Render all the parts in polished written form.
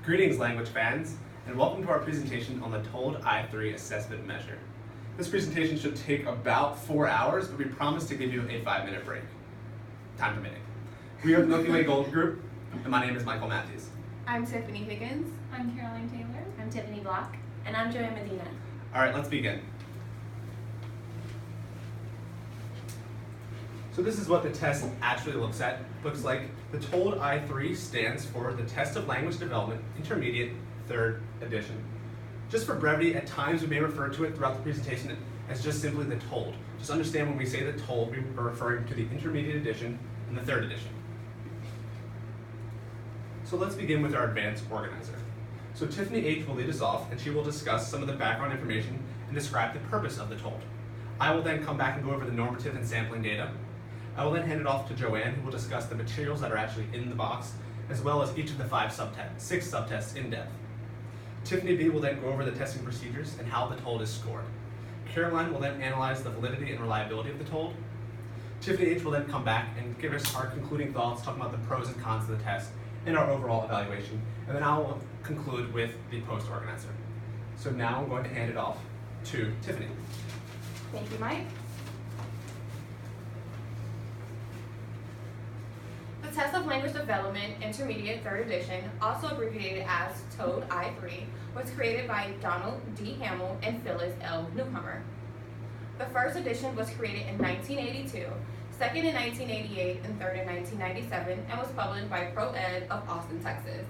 Greetings, language fans, and welcome to our presentation on the TOLD I3 assessment measure. This presentation should take about 4 hours, but we promise to give you a 5-minute break, time permitting. We are the Milky Way Gold Group, and my name is Michael Matthews. I'm Tiffany Higgins. I'm Caroline Taylor. I'm Tiffany Block. And I'm Joanne Medina. All right, let's begin. So this is what the test actually looks like. The TOLD I3 stands for the Test of Language Development, Intermediate, 3rd edition. Just for brevity, at times we may refer to it throughout the presentation as just simply the TOLD. Just understand when we say the TOLD, we are referring to the Intermediate edition and the 3rd edition. So let's begin with our advanced organizer. So Tiffany H. will lead us off, and she will discuss some of the background information and describe the purpose of the TOLD. I will then come back and go over the normative and sampling data. I will then hand it off to Joanne, who will discuss the materials that are actually in the box, as well as each of the 6 subtests in depth. Tiffany B. will then go over the testing procedures and how the TOLD is scored. Caroline will then analyze the validity and reliability of the TOLD. Tiffany H. will then come back and give us our concluding thoughts, talking about the pros and cons of the test and our overall evaluation, and then I will conclude with the post organizer. So now I'm going to hand it off to Tiffany. Thank you, Mike. The Test of Language Development, Intermediate 3rd edition, also abbreviated as TOLD I3, was created by Donald D. Hamill and Phyllis L. Newcomer. The first edition was created in 1982, second in 1988, and third in 1997, and was published by ProEd of Austin, Texas.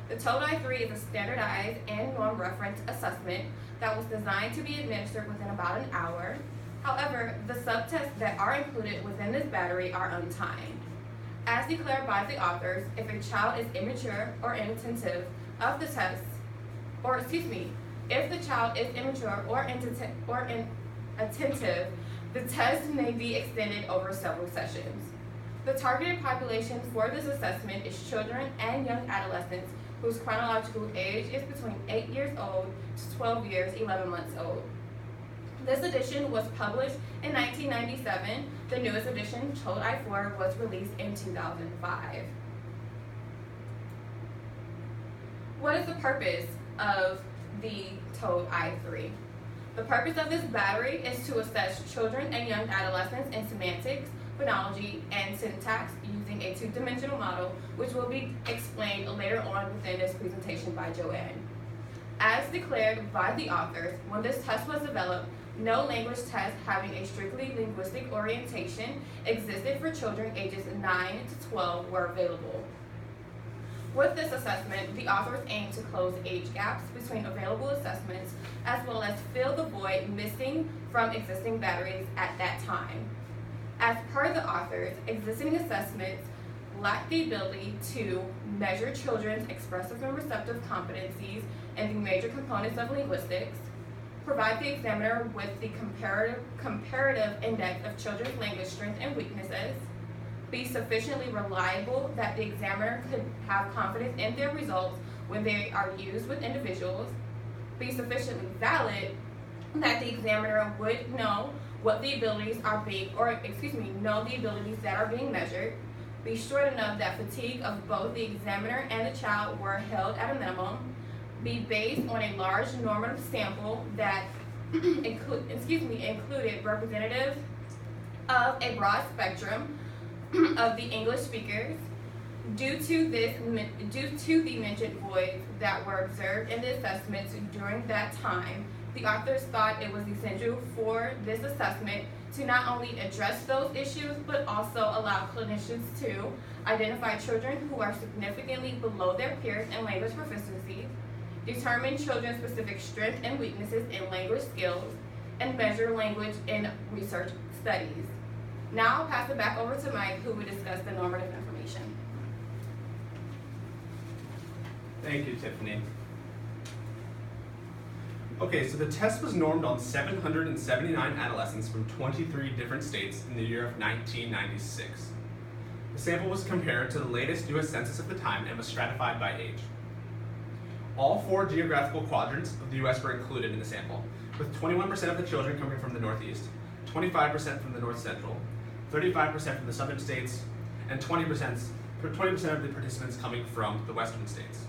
The TOLD I3 is a standardized and norm reference assessment that was designed to be administered within about an hour. However, the subtests that are included within this battery are untimed. As declared by the authors, if a child is immature or inattentive of the test, if the child is immature or inattentive, the test may be extended over several sessions. The targeted population for this assessment is children and young adolescents whose chronological age is between 8 years old to 12 years, 11 months old. This edition was published in 1997. The newest edition, TOLD I4, was released in 2005. What is the purpose of the TOLD I3? The purpose of this battery is to assess children and young adolescents in semantics, phonology, and syntax using a 2-dimensional model, which will be explained later on within this presentation by Joanne. As declared by the authors, when this test was developed, no language test having a strictly linguistic orientation existed for children ages 9 to 12 were available. With this assessment, the authors aim to close age gaps between available assessments as well as fill the void missing from existing batteries at that time. As per the authors, existing assessments lack the ability to measure children's expressive and receptive competencies and the major components of linguistics, provide the examiner with the comparative index of children's language strengths and weaknesses, be sufficiently reliable that the examiner could have confidence in their results when they are used with individuals, be sufficiently valid that the examiner would know what the abilities are know the abilities that are being measured, be short enough that fatigue of both the examiner and the child were held at a minimum, be based on a large normative sample that included representative of a broad spectrum of the English speakers. Due to the mentioned voids that were observed in the assessments during that time, the authors thought it was essential for this assessment to not only address those issues, but also allow clinicians to identify children who are significantly below their peers in language proficiency, determine children's specific strengths and weaknesses in language skills, and measure language in research studies. Now I'll pass it back over to Mike, who will discuss the normative information. Thank you, Tiffany. Okay, so the test was normed on 779 adolescents from 23 different states in the year of 1996. The sample was compared to the latest U.S. Census of the time and was stratified by age. All 4 geographical quadrants of the U.S. were included in the sample, with 21% of the children coming from the Northeast, 25% from the North Central, 35% from the Southern states, and 20% of the participants coming from the Western states.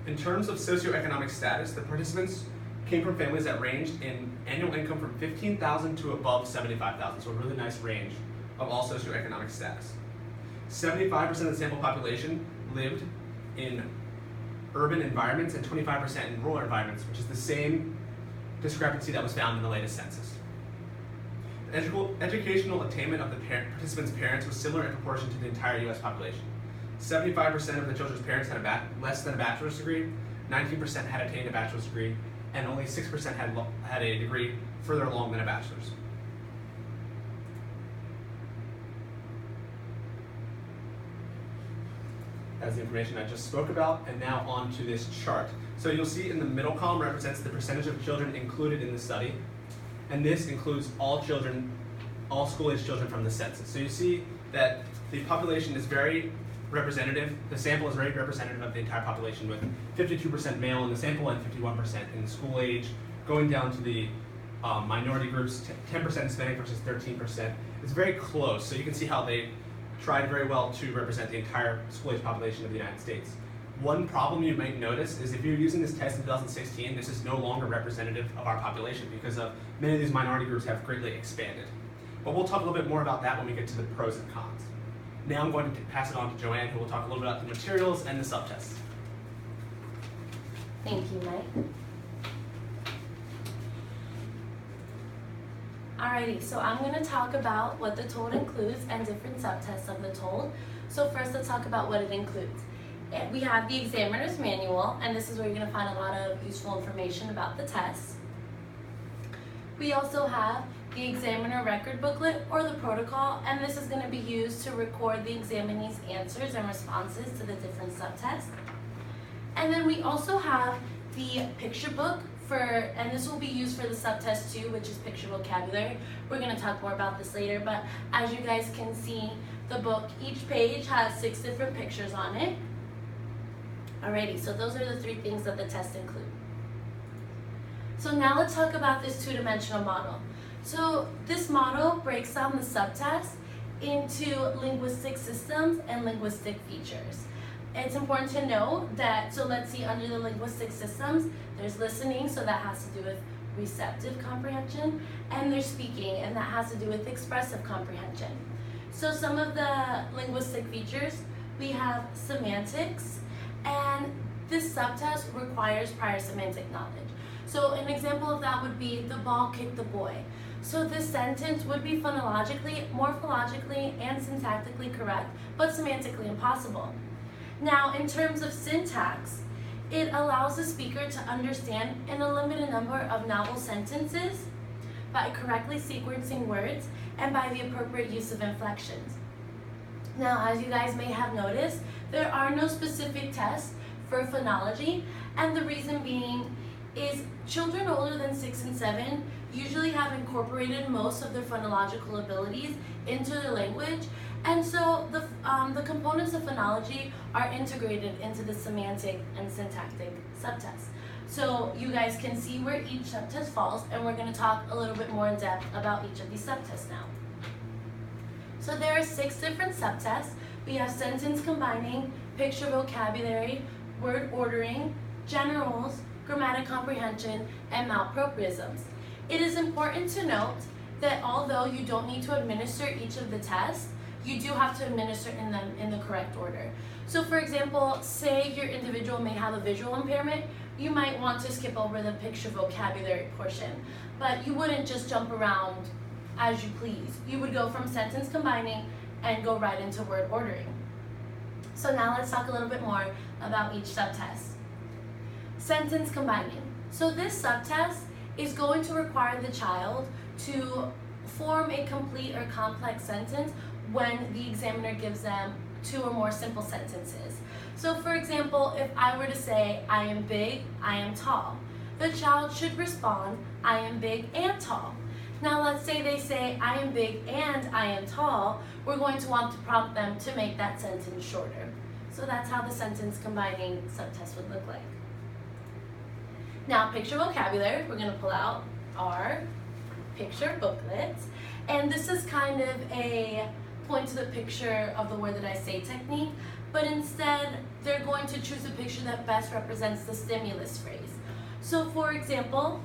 In terms of socioeconomic status, the participants came from families that ranged in annual income from $15,000 to above $75,000, so a really nice range of all socioeconomic status. 75% of the sample population lived in urban environments and 25% in rural environments, which is the same discrepancy that was found in the latest census. The educational attainment of the participants' parents was similar in proportion to the entire US population. 75% of the children's parents had less than a bachelor's degree, 19% had attained a bachelor's degree, and only 6% had a degree further along than a bachelor's. That's the information I just spoke about, and now on to this chart. So you'll see in the middle column represents the percentage of children included in the study, and this includes all children, all school-age children from the census. So you see that the population is very representative, the sample is very representative of the entire population, with 52% male in the sample and 51% in the school age, going down to the minority groups, 10% Hispanic versus 13%. It's very close, so you can see how they tried very well to represent the entire school-age population of the United States. One problem you might notice is if you're using this test in 2016, this is no longer representative of our population because many of these minority groups have greatly expanded. But we'll talk a little bit more about that when we get to the pros and cons. Now I'm going to pass it on to Joanne, who will talk a little bit about the materials and the subtests. Thank you, Mike. Alrighty, so I'm going to talk about what the TOLD includes and different subtests of the TOLD. So first, let's talk about what it includes. We have the examiner's manual, and this is where you're going to find a lot of useful information about the test. We also have the examiner record booklet or the protocol, and this is going to be used to record the examinee's answers and responses to the different subtests. And then we also have the picture book and this will be used for the subtest 2, which is picture vocabulary. We're going to talk more about this later, but as you guys can see, the book, each page has 6 different pictures on it. Alrighty, so those are the 3 things that the test include. So now let's talk about this 2-dimensional model. So this model breaks down the subtest into linguistic systems and linguistic features. It's important to note that, so let's see, under the linguistic systems, there's listening, so that has to do with receptive comprehension, and there's speaking, and that has to do with expressive comprehension. So some of the linguistic features, we have semantics, and this subtest requires prior semantic knowledge. So an example of that would be, the ball kicked the boy. So this sentence would be phonologically, morphologically, and syntactically correct, but semantically impossible. Now, in terms of syntax, it allows the speaker to understand in a limited number of novel sentences by correctly sequencing words and by the appropriate use of inflections. Now, as you guys may have noticed, there are no specific tests for phonology, and the reason being is children older than 6 and 7 usually have incorporated most of their phonological abilities into their language, and so the components of phonology are integrated into the semantic and syntactic subtests. So you guys can see where each subtest falls, and we're going to talk a little bit more in depth about each of these subtests now. So there are 6 different subtests. We have sentence combining, picture vocabulary, word ordering, generals, grammatic comprehension, and malpropriisms. It is important to note that although you don't need to administer each of the tests, you do have to administer them in the correct order. So for example, say your individual may have a visual impairment, you might want to skip over the picture vocabulary portion, but you wouldn't just jump around as you please. You would go from sentence combining and go right into word ordering. So now let's talk a little bit more about each subtest. Sentence combining. So this subtest is going to require the child to form a complete or complex sentence when the examiner gives them 2 or more simple sentences. So for example, if I were to say, I am big, I am tall, the child should respond, I am big and tall. Now let's say they say, I am big and I am tall, we're going to want to prompt them to make that sentence shorter. So that's how the sentence combining subtest would look like. Now picture vocabulary, we're going to pull out our picture booklets, and this is kind of a point to the picture of the word that I say technique, but instead they're going to choose a picture that best represents the stimulus phrase. So for example,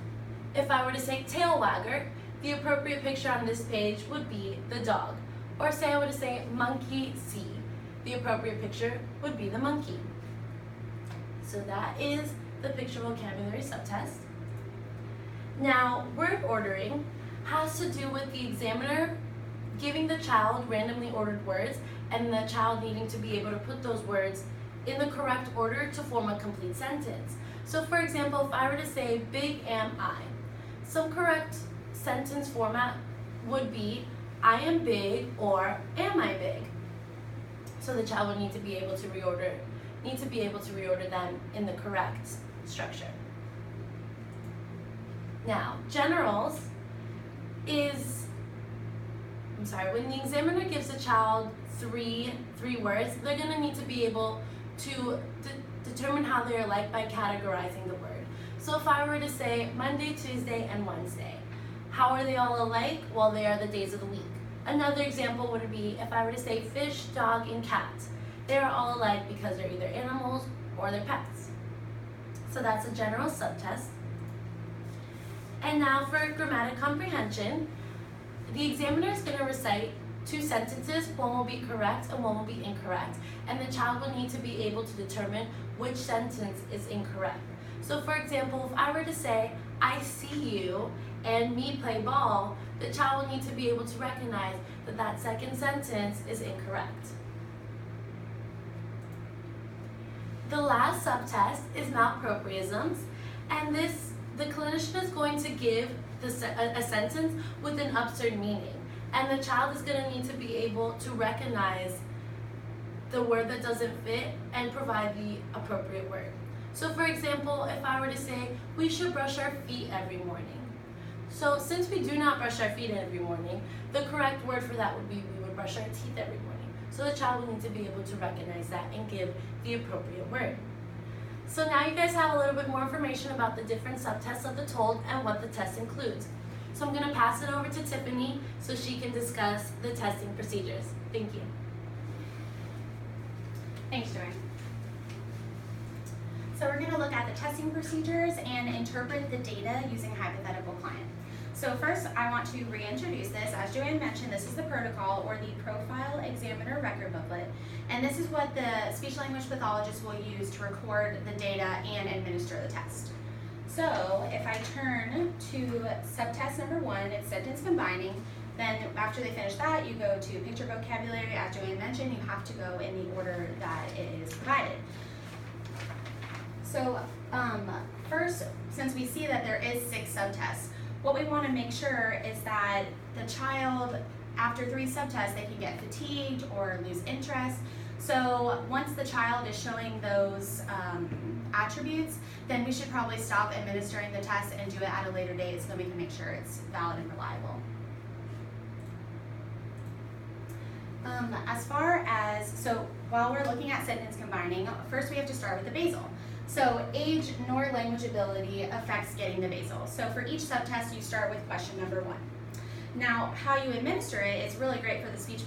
if I were to say tail wagger, the appropriate picture on this page would be the dog. Or say I were to say monkey see, the appropriate picture would be the monkey. So that is the picture vocabulary subtest. Now, word ordering has to do with the examiner giving the child randomly ordered words and the child needing to be able to put those words in the correct order to form a complete sentence. So for example, if I were to say big am I, some correct sentence format would be I am big or am I big? So the child would need to be able to reorder them in the correct structure. Now, generals is, when the examiner gives a child three words, they're going to need to be able to determine how they're alike by categorizing the word. So if I were to say Monday, Tuesday, and Wednesday, how are they all alike? Well, they are the days of the week. Another example would be if I were to say fish, dog, and cat. They are all alike because they're either animals or they're pets. So that's a general subtest. And now for grammatic comprehension, the examiner is going to recite two sentences, one will be correct and one will be incorrect, and the child will need to be able to determine which sentence is incorrect. So for example, if I were to say, I see you and me play ball, the child will need to be able to recognize that that second sentence is incorrect. The last subtest is malpropriisms, and the clinician is going to give a sentence with an absurd meaning, and the child is going to need to be able to recognize the word that doesn't fit and provide the appropriate word. So for example, if I were to say, we should brush our feet every morning. So since we do not brush our feet every morning, the correct word for that would be we would brush our teeth every morning. So the child will need to be able to recognize that and give the appropriate word. So now you guys have a little bit more information about the different subtests of the TOLD and what the test includes. So I'm going to pass it over to Tiffany so she can discuss the testing procedures. Thank you. Thanks, Joanne. So we're going to look at the testing procedures and interpret the data using a hypothetical client. So first, I want to reintroduce this. As Joanne mentioned, this is the protocol or the Profile Examiner Record Booklet, and this is what the speech-language pathologist will use to record the data and administer the test. So if I turn to subtest number 1, it's sentence combining. Then after they finish that, you go to picture vocabulary. As Joanne mentioned, you have to go in the order that it is provided. So first, since we see that there is 6 subtests, what we want to make sure is that the child, after 3 subtests, they can get fatigued or lose interest. So once the child is showing those attributes, then we should probably stop administering the test and do it at a later date so that we can make sure it's valid and reliable. So while we're looking at sentence combining, first we have to start with the basal. So age nor language ability affects getting the basal. So for each subtest, you start with question number 1. Now, how you administer it is really great for the speech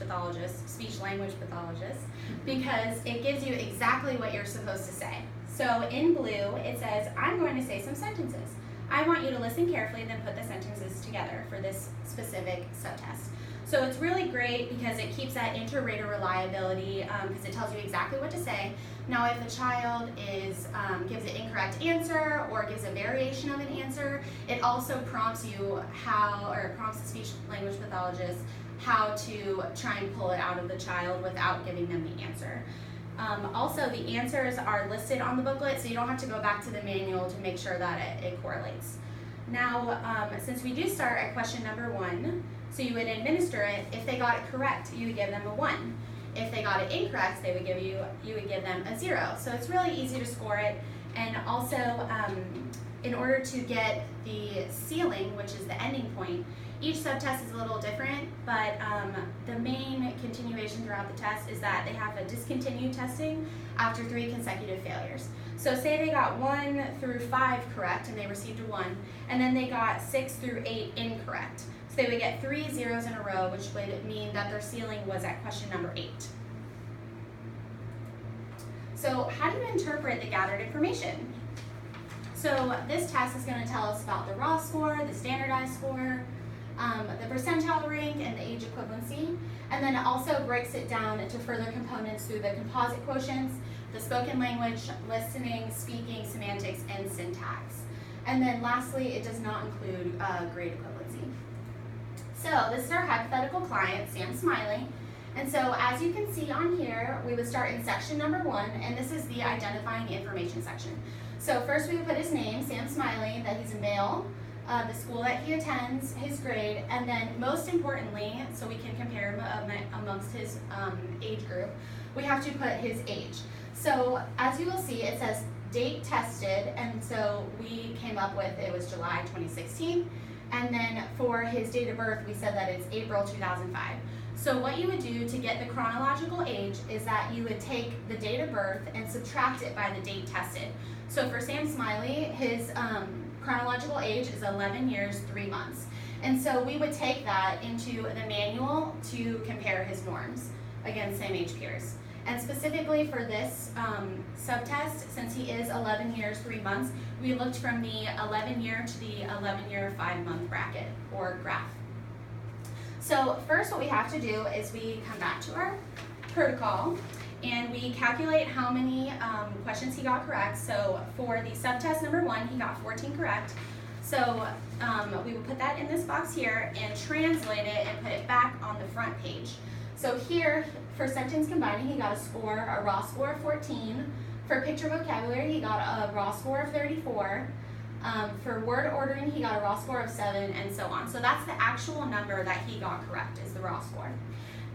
language pathologist, because it gives you exactly what you're supposed to say. So in blue, it says, I'm going to say some sentences. I want you to listen carefully and then put the sentences together for this specific subtest. So it's really great because it keeps that inter-rater reliability because it tells you exactly what to say. Now if the child gives an incorrect answer or gives a variation of an answer, it also prompts prompts the speech language pathologist how to try and pull it out of the child without giving them the answer. Also, the answers are listed on the booklet, so you don't have to go back to the manual to make sure that it correlates. Now, since we do start at question number 1, so you would administer it. If they got it correct, you would give them a 1. If they got it incorrect, you would give them a 0. So it's really easy to score it. And also, in order to get the ceiling, which is the ending point, each subtest is a little different, but the main continuation throughout the test is that they have a discontinued testing after 3 consecutive failures. So say they got 1 through 5 correct and they received a 1, and then they got 6 through 8 incorrect. So they would get 3 zeros in a row, which would mean that their ceiling was at question number 8. So how do you interpret the gathered information? So this test is going to tell us about the raw score, the standardized score, the percentile rank, and the age equivalency. And then it also breaks it down into further components through the composite quotients, the spoken language, listening, speaking, semantics, and syntax. And then lastly, it does not include grade equivalency. So this is our hypothetical client, Sam Smiley. And so as you can see on here, we would start in section number 1, and this is the identifying information section. So first we would put his name, Sam Smiley, that he's a male, the school that he attends, his grade, and then most importantly, so we can compare him amongst his age group, we have to put his age. So as you will see, it says date tested, and so we came up with, it was July 2016, and then for his date of birth, we said that it's April 2005. So what you would do to get the chronological age is that you would take the date of birth and subtract it by the date tested. So for Sam Smiley, his chronological age is 11 years, 3 months. And so we would take that into the manual to compare his norms against same age peers. And specifically for this subtest, since he is 11 years, 3 months, we looked from the 11 year to the 11 year, 5 month bracket or graph. So first what we have to do is we come back to our protocol and we calculate how many questions he got correct. So for the subtest number 1, he got 14 correct. So we will put that in this box here and translate it and put it back on the front page. So here, for sentence combining, he got a raw score of 14. For picture vocabulary, he got a raw score of 34. For word ordering, he got a raw score of 7, and so on. So that's the actual number that he got correct, is the raw score.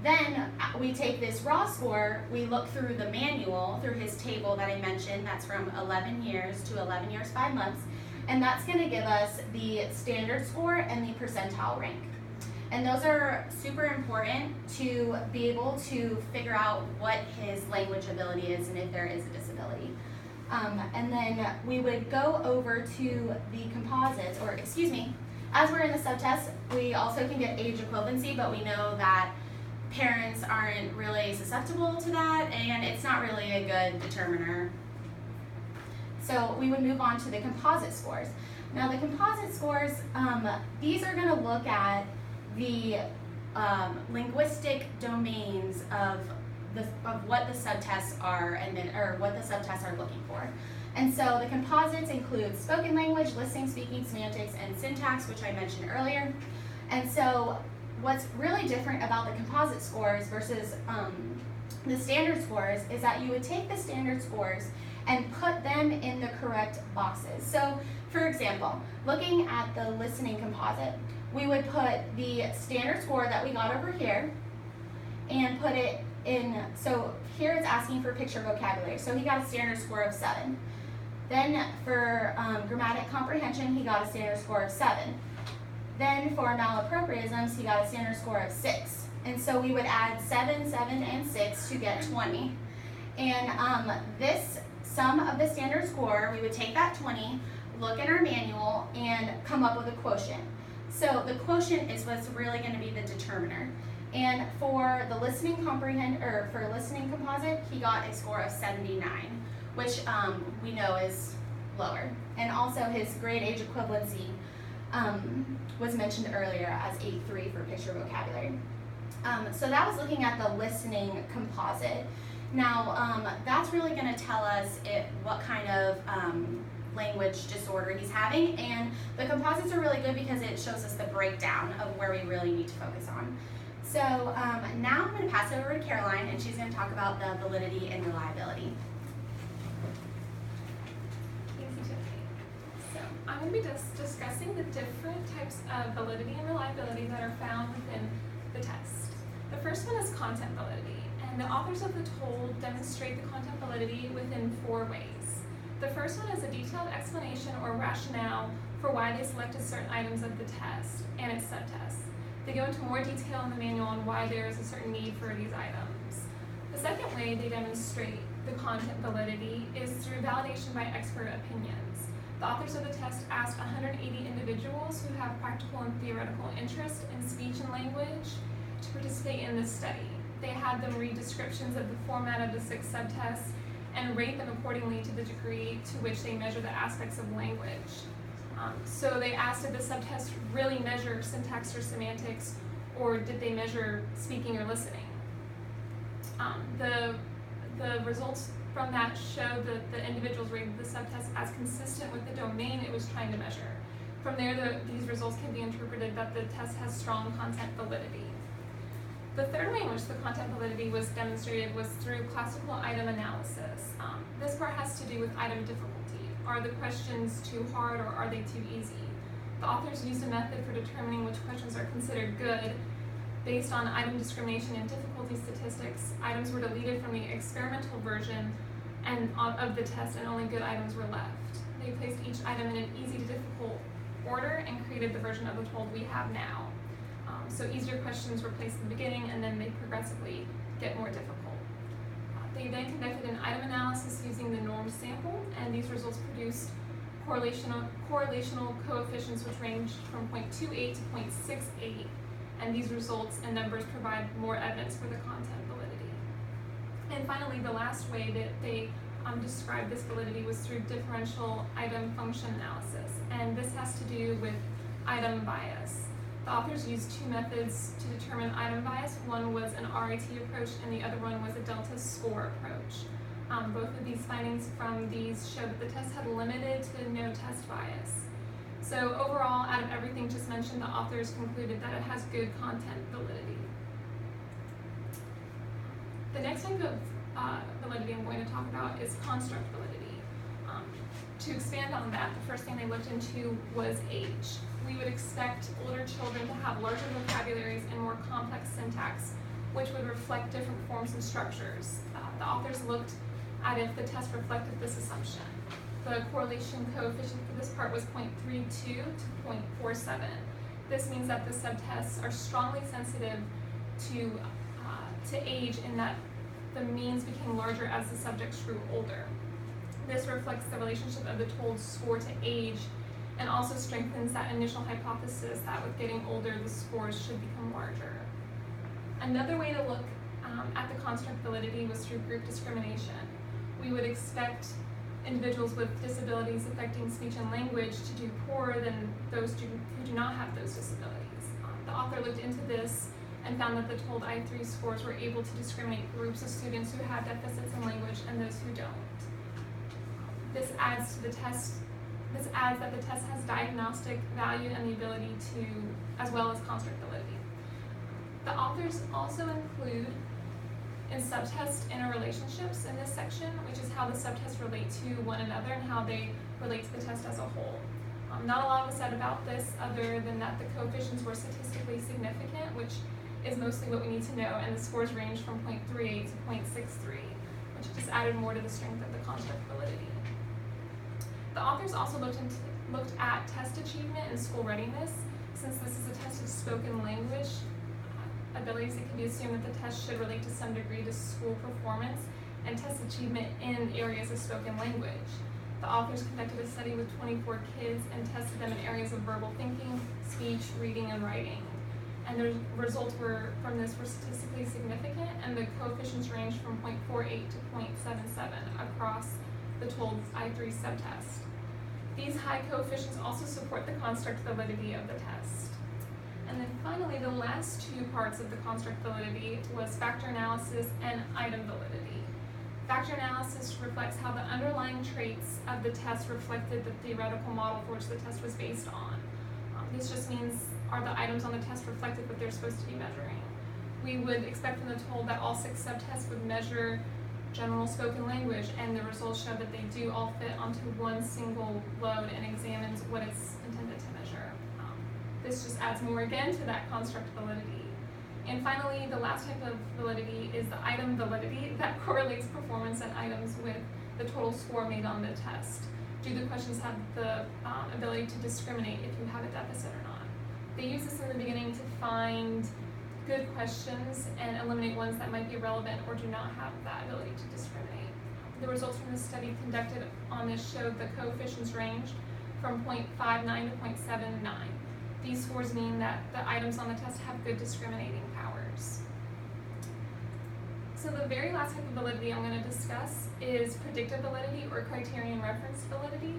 Then we take this raw score, we look through the manual, through his table that I mentioned, that's from 11 years to 11 years, 5 months, and that's going to give us the standard score and the percentile rank. And those are super important to be able to figure out what his language ability is and if there is a disability. And then we would go over to the composites, or excuse me, as we're in the subtest, we also can get age equivalency, but we know that parents aren't really susceptible to that, and it's not really a good determiner. So we would move on to the composite scores. Now the composite scores, these are going to look at the linguistic domains of what the subtests are or what the subtests are looking for. And so the composites include spoken language, listening, speaking, semantics, and syntax, which I mentioned earlier. And so what's really different about the composite scores versus the standard scores is that you would take the standard scores and put them in the correct boxes. So for example, looking at the listening composite, we would put the standard score that we got over here and put it in, so here it's asking for picture vocabulary, so he got a standard score of 7. Then for grammatic comprehension, he got a standard score of 7. Then for malappropriatisms, he got a standard score of 6. And so we would add 7, 7, and 6 to get 20. And this sum of the standard score, we would take that 20, look in our manual, and come up with a quotient. So the quotient is what's really going to be the determiner. And for the listening listening composite, he got a score of 79, which we know is lower. And also his grade age equivalency was mentioned earlier as 8.3 for picture vocabulary. So that was looking at the listening composite. Now that's really going to tell us what kind of language disorder he's having, and the composites are really good because it shows us the breakdown of where we really need to focus on. So now I'm going to pass it over to Caroline, and she's going to talk about the validity and reliability. Thanks, Tiffany. So I'm going to be discussing the different types of validity and reliability that are found within the test. The first one is content validity, and the authors of the TOLD demonstrate the content validity within 4 ways. The first one is a detailed explanation or rationale for why they selected certain items of the test and its subtests. They go into more detail in the manual on why there is a certain need for these items. The second way they demonstrate the content validity is through validation by expert opinions. The authors of the test asked 180 individuals who have practical and theoretical interest in speech and language to participate in this study. They had them read descriptions of the format of the 6 subtests and rate them accordingly to the degree to which they measure the aspects of language. So they asked, did the subtest really measure syntax or semantics, or did they measure speaking or listening? The results from that showed that the individuals rated the subtest as consistent with the domain it was trying to measure. From there, these results can be interpreted that the test has strong content validity. The third way in which the content validity was demonstrated was through classical item analysis. This part has to do with item difficulty. Are the questions too hard or are they too easy? The authors used a method for determining which questions are considered good. Based on item discrimination and difficulty statistics, items were deleted from the experimental version of the test, and only good items were left. They placed each item in an easy to difficult order and created the version of the TOLD we have now. So easier questions were placed in the beginning, and then they progressively get more difficult. They then conducted an item analysis using the norm sample, and these results produced correlational coefficients which ranged from 0.28 to 0.68. And these results and numbers provide more evidence for the content validity. And finally, the last way that they described this validity was through differential item function analysis. And this has to do with item bias. The authors used two methods to determine item bias. One was an RIT approach, and the other one was a delta score approach. Both of these findings from these showed that the test had limited to no test bias. So overall, out of everything just mentioned, the authors concluded that it has good content validity. The next type of validity I'm going to talk about is construct validity. To expand on that, the first thing they looked into was age. We would expect older children to have larger vocabularies and more complex syntax, which would reflect different forms and structures. The authors looked at if the test reflected this assumption. The correlation coefficient for this part was 0.32 to 0.47. This means that the subtests are strongly sensitive to age, in that the means became larger as the subjects grew older. This reflects the relationship of the TOLD score to age, and also strengthens that initial hypothesis that with getting older, the scores should become larger. Another way to look at the construct validity was through group discrimination. We would expect individuals with disabilities affecting speech and language to do poorer than those who do not have those disabilities. The author looked into this and found that the TOLD I3 scores were able to discriminate groups of students who have deficits in language and those who don't. This adds that the test has diagnostic value and the ability to, as well as construct validity. The authors also include in subtest interrelationships in this section, which is how the subtests relate to one another and how they relate to the test as a whole. Not a lot was said about this other than that the coefficients were statistically significant, which is mostly what we need to know, and the scores range from 0.38 to 0.63, which just added more to the strength of the construct validity. The authors also looked at test achievement and school readiness. Since this is a test of spoken language abilities, it can be assumed that the test should relate to some degree to school performance and test achievement in areas of spoken language. The authors conducted a study with 24 kids and tested them in areas of verbal thinking, speech, reading, and writing. And the results from this were statistically significant, and the coefficients ranged from 0.48 to 0.77 across the TOLD I3 subtest. These high coefficients also support the construct validity of the test. And then finally, the last two parts of the construct validity was factor analysis and item validity. Factor analysis reflects how the underlying traits of the test reflected the theoretical model for which the test was based on. This just means, are the items on the test reflected what they're supposed to be measuring? We would expect from the TOLD that all 6 subtests would measure general spoken language, and the results show that they do all fit onto one single load and examines what it's intended to measure. This just adds more again to that construct validity. And finally, the last type of validity is the item validity that correlates performance and items with the total score made on the test. Do the questions have the ability to discriminate if you have a deficit or not? They use this in the beginning to find good questions and eliminate ones that might be relevant or do not have that ability to discriminate. The results from the study conducted on this showed the coefficients ranged from 0.59 to 0.79. These scores mean that the items on the test have good discriminating powers. So the very last type of validity I'm going to discuss is predictive validity or criterion reference validity.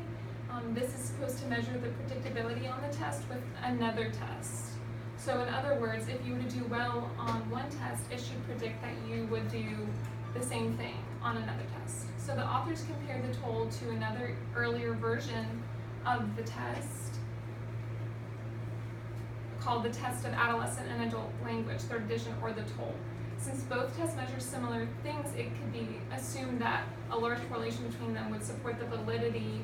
This is supposed to measure the predictability on the test with another test. So in other words, if you were to do well on one test, it should predict that you would do the same thing on another test. So the authors compared the TOLD to another earlier version of the test called the Test of Adolescent and Adult Language, third edition, or the TOLD. Since both tests measure similar things, it could be assumed that a large correlation between them would support the validity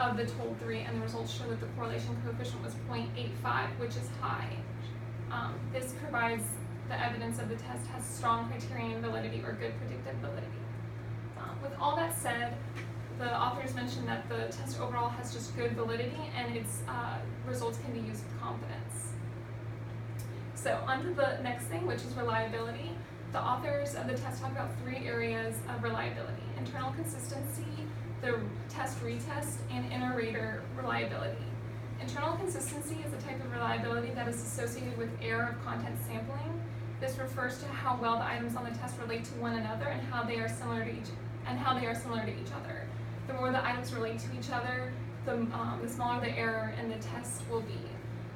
of the TOLD 3, and the results show that the correlation coefficient was 0.85, which is high. This provides the evidence of the test has strong criterion validity or good predictive validity. With all that said, the authors mentioned that the test overall has just good validity and its results can be used with confidence. So on to the next thing, which is reliability. The authors of the test talk about 3 areas of reliability: internal consistency, the test-retest, and inter-rater reliability. Internal consistency is a type of reliability that is associated with error of content sampling. This refers to how well the items on the test relate to one another and how they are similar to each other. The more the items relate to each other, the smaller the error in the test will be.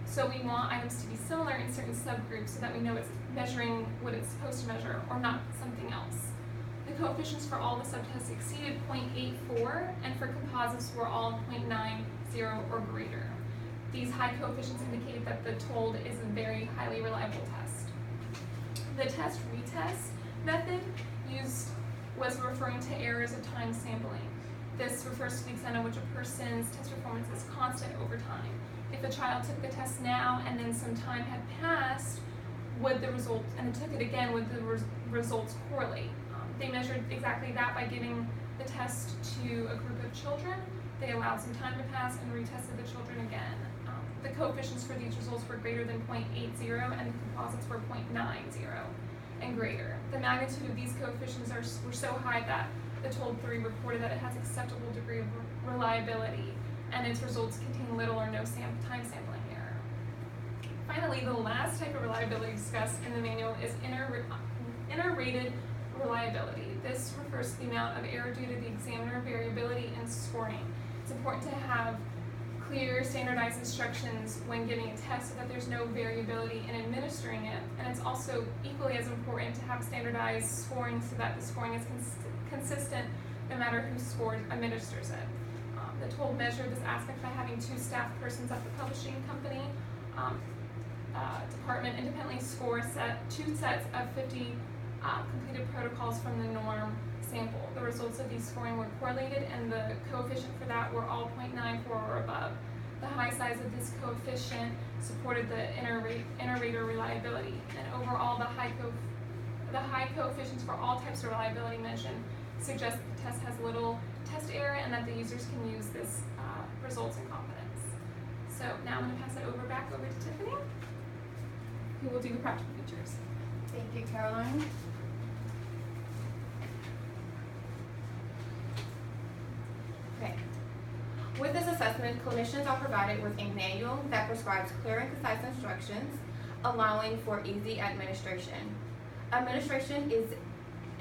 So we want items to be similar in certain subgroups so that we know it's measuring what it's supposed to measure or not something else. The coefficients for all the subtests exceeded 0.84, and for composites were all 0.90 or greater. These high coefficients indicate that the TOLD is a very highly reliable test. The test-retest method used was referring to errors of time sampling. This refers to the extent in which a person's test performance is constant over time. If a child took the test now and then some time had passed, would the results, and it took it again, would the results correlate? They measured exactly that by giving the test to a group of children. They allowed some time to pass and retested the children again. The coefficients for these results were greater than 0.80 and the composites were 0.90 and greater. The magnitude of these coefficients were so high that the TOLD 3 reported that it has acceptable degree of reliability and its results contain little or no time sampling error. Finally, the last type of reliability discussed in the manual is inter-rated reliability. This refers to the amount of error due to the examiner variability in scoring. It's important to have clear, standardized instructions when giving a test so that there's no variability in administering it, and it's also equally as important to have standardized scoring so that the scoring is consistent no matter who administers it. The TOLD measured this aspect by having 2 staff persons at the publishing company department independently score 2 sets of 50 completed protocols from the norm sample. The results of these scoring were correlated and the coefficient for that were all 0.94 or above. The high size of this coefficient supported the inter-rater reliability, and overall the high coefficients for all types of reliability mentioned suggest that the test has little test error and that the users can use this results in confidence. So now I'm going to pass it back over to Tiffany, who will do the practical features. Thank you, Caroline. Okay. With this assessment, clinicians are provided with a manual that prescribes clear and concise instructions, allowing for easy administration. Administration is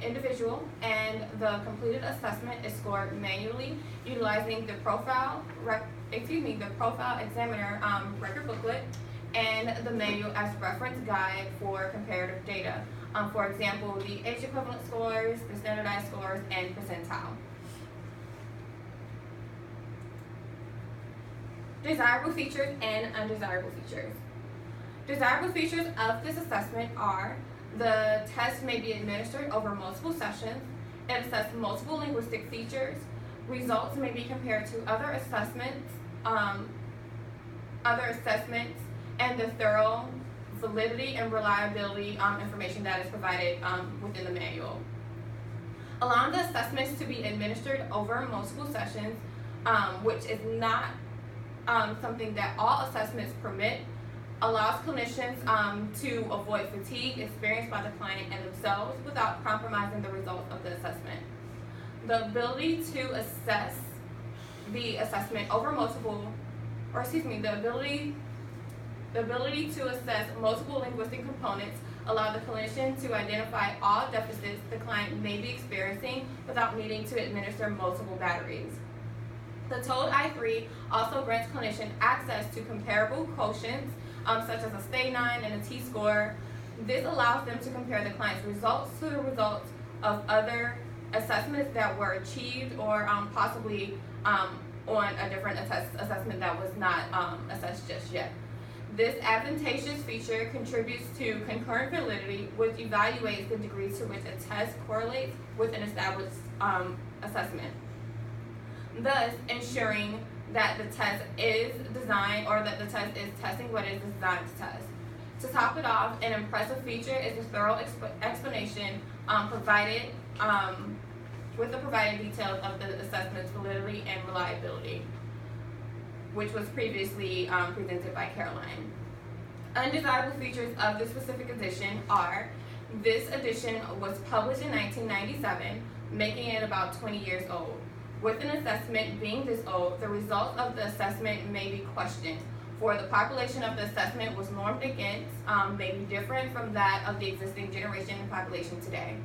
individual, and the completed assessment is scored manually utilizing the profile examiner record booklet and the manual as reference guide for comparative data. For example, the age equivalent scores, the standardized scores, and percentile. Desirable features and undesirable features. Desirable features of this assessment are: the test may be administered over multiple sessions, it assesses multiple linguistic features, results may be compared to other assessments, and the thorough validity and reliability information that is provided within the manual. Allowing the assessments to be administered over multiple sessions, which is not something that all assessments permit, allows clinicians to avoid fatigue experienced by the client and themselves without compromising the results of the assessment. The ability to assess the assessment over the ability to assess multiple linguistic components allow the clinician to identify all deficits the client may be experiencing without needing to administer multiple batteries. The TOLD I3 also grants clinician access to comparable quotients, such as a STAY-9 and a T-score. This allows them to compare the client's results to the results of other assessments that were achieved or possibly on a different assessment that was not assessed just yet. This advantageous feature contributes to concurrent validity, which evaluates the degree to which a test correlates with an established assessment, thus ensuring that the test is designed, or that the test is testing what it is designed to test. To top it off, an impressive feature is the thorough explanation provided with the provided details of the assessment's validity and reliability, which was previously presented by Caroline. Undesirable features of this specific edition are: this edition was published in 1997, making it about 20 years old. With an assessment being this old, the results of the assessment may be questioned, for the population of the assessment was normed against may be different from that of the existing generation and population today.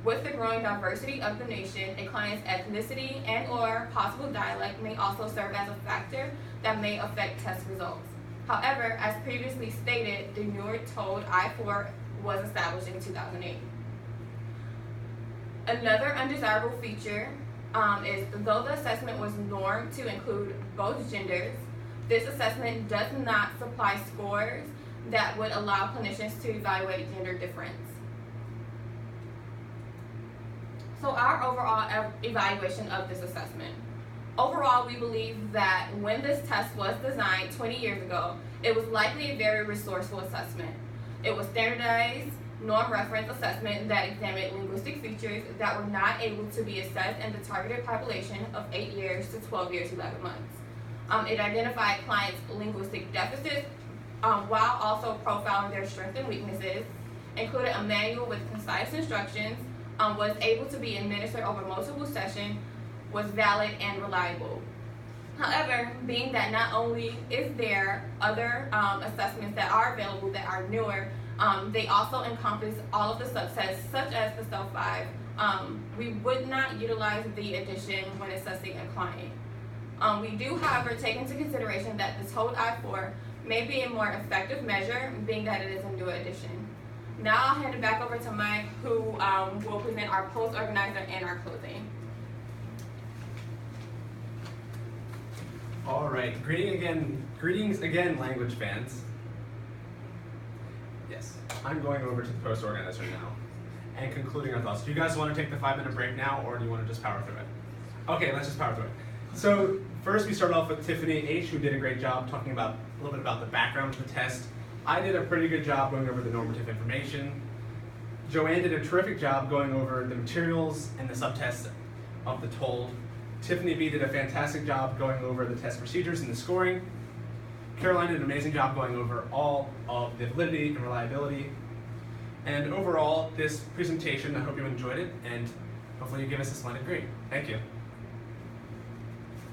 With the growing diversity of the nation, a client's ethnicity and or possible dialect may also serve as a factor that may affect test results. However, as previously stated, the newer TOLD I4 was established in 2008. Another undesirable feature is, though the assessment was normed to include both genders, this assessment does not supply scores that would allow clinicians to evaluate gender difference. So our overall evaluation of this assessment. Overall, we believe that when this test was designed 20 years ago, it was likely a very resourceful assessment. It was standardized, norm reference assessment that examined linguistic features that were not able to be assessed in the targeted population of 8 years to 12 years, 11 months. It identified clients' linguistic deficits while also profiling their strengths and weaknesses, included a manual with concise instructions, was able to be administered over multiple sessions, was valid and reliable. However, being that not only is there other assessments that are available that are newer, they also encompass all of the subsets such as the SELF-5, we would not utilize the addition when assessing a client. We do, however, take into consideration that the TOLD I4 may be a more effective measure, being that it is a new addition. Now I'll hand it back over to Mike, who will present our post organizer and our closing. All right, greetings again, language fans. Yes, I'm going over to the post organizer now and concluding our thoughts. Do you guys want to take the 5-minute break now, or do you want to just power through it? Okay, let's just power through it. So first we start off with Tiffany H., who did a great job talking about a little bit about the background of the test. I did a pretty good job going over the normative information. Joanne did a terrific job going over the materials and the subtests of the TOLD. Tiffany B. did a fantastic job going over the test procedures and the scoring. Caroline did an amazing job going over all of the validity and reliability. And overall, this presentation, I hope you enjoyed it, and hopefully you give us a splendid grade. Thank you.